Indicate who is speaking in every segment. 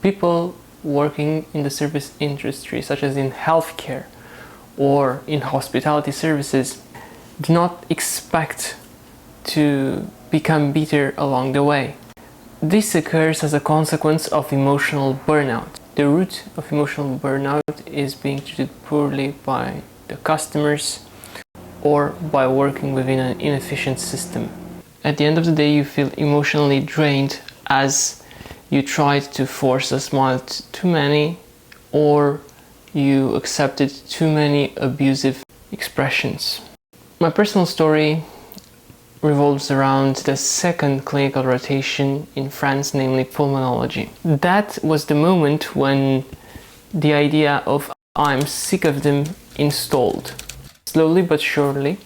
Speaker 1: People working in the service industry, such as in healthcare or in hospitality services, do not expect to become bitter along the way. This occurs as a consequence of emotional burnout. The root of emotional burnout is being treated poorly by the customers or by working within an inefficient system. At the end of the day, you feel emotionally drained as you tried to force a smile to too many, or you accepted too many abusive expressions. My personal story revolves around the second clinical rotation in France, namely pulmonology. That was the moment when the idea of "I'm sick of them" installed. Slowly but surely,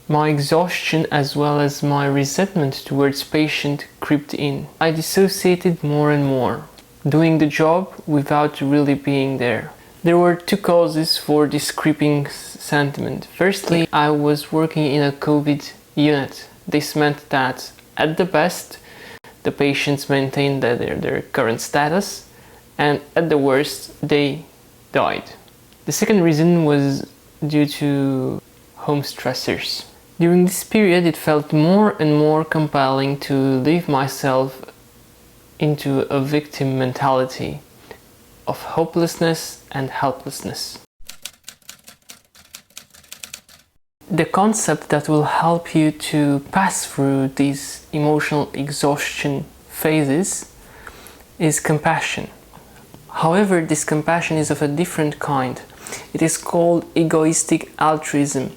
Speaker 1: my exhaustion as well as my resentment towards patient crept in. I dissociated more and more, doing the job without really being there. There were two causes for this creeping sentiment. Firstly, I was working in a COVID unit. This meant that at the best, the patients maintained their current status, and at the worst, they died. The second reason was due to home stressors. During this period, it felt more and more compelling to leave myself into a victim mentality of hopelessness and helplessness. The concept that will help you to pass through these emotional exhaustion phases is compassion. However, this compassion is of a different kind. It is called egoistic altruism.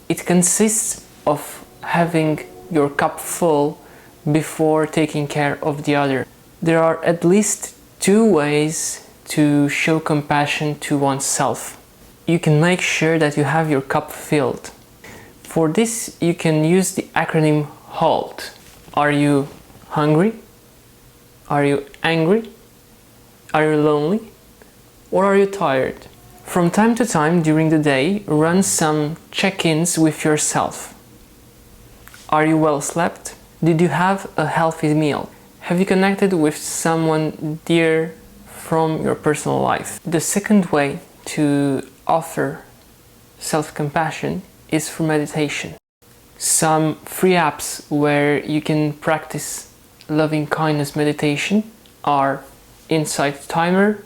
Speaker 1: It consists of having your cup full before taking care of the other. There are at least two ways to show compassion to oneself. You can make sure that you have your cup filled. For this, you can use the acronym HALT. Are you hungry? Are you angry? Are you lonely? Or are you tired? From time to time during the day, run some check-ins with yourself. Are you well slept? Did you have a healthy meal? Have you connected with someone dear from your personal life? The second way to offer self-compassion is through meditation. Some free apps where you can practice loving kindness meditation are Insight Timer,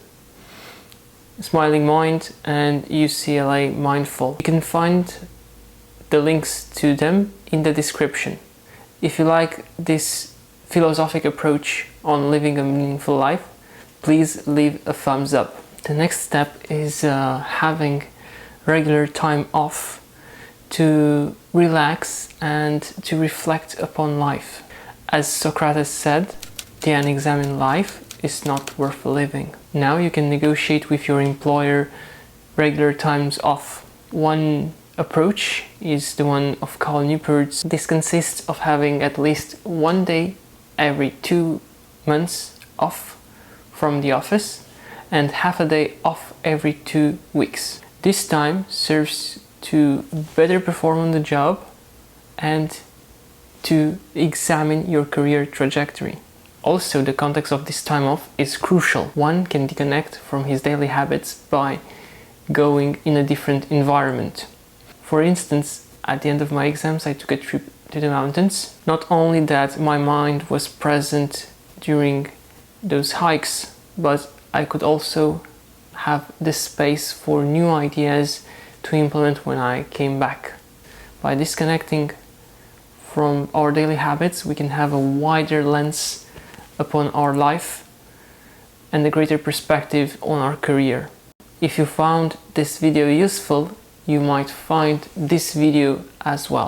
Speaker 1: Smiling Mind, and UCLA Mindful. You can find the links to them in the description. If you like this philosophic approach on living a meaningful life, please leave a thumbs up. The next step is having regular time off to relax and to reflect upon life. As Socrates said, the unexamined life is not worth living. Now you can negotiate with your employer regular times off. One approach is the one of Carl Newport's. This consists of having at least one day every 2 months off from the office and half a day off every 2 weeks. This time serves to better perform on the job and to examine your career trajectory. Also, the context of this time off is crucial. One can disconnect from his daily habits by going in a different environment. For instance, at the end of my exams, I took a trip to the mountains. Not only that my mind was present during those hikes, but I could also have the space for new ideas to implement when I came back. By disconnecting from our daily habits, we can have a wider lens upon our life and a greater perspective on our career. If you found this video useful, you might find this video as well.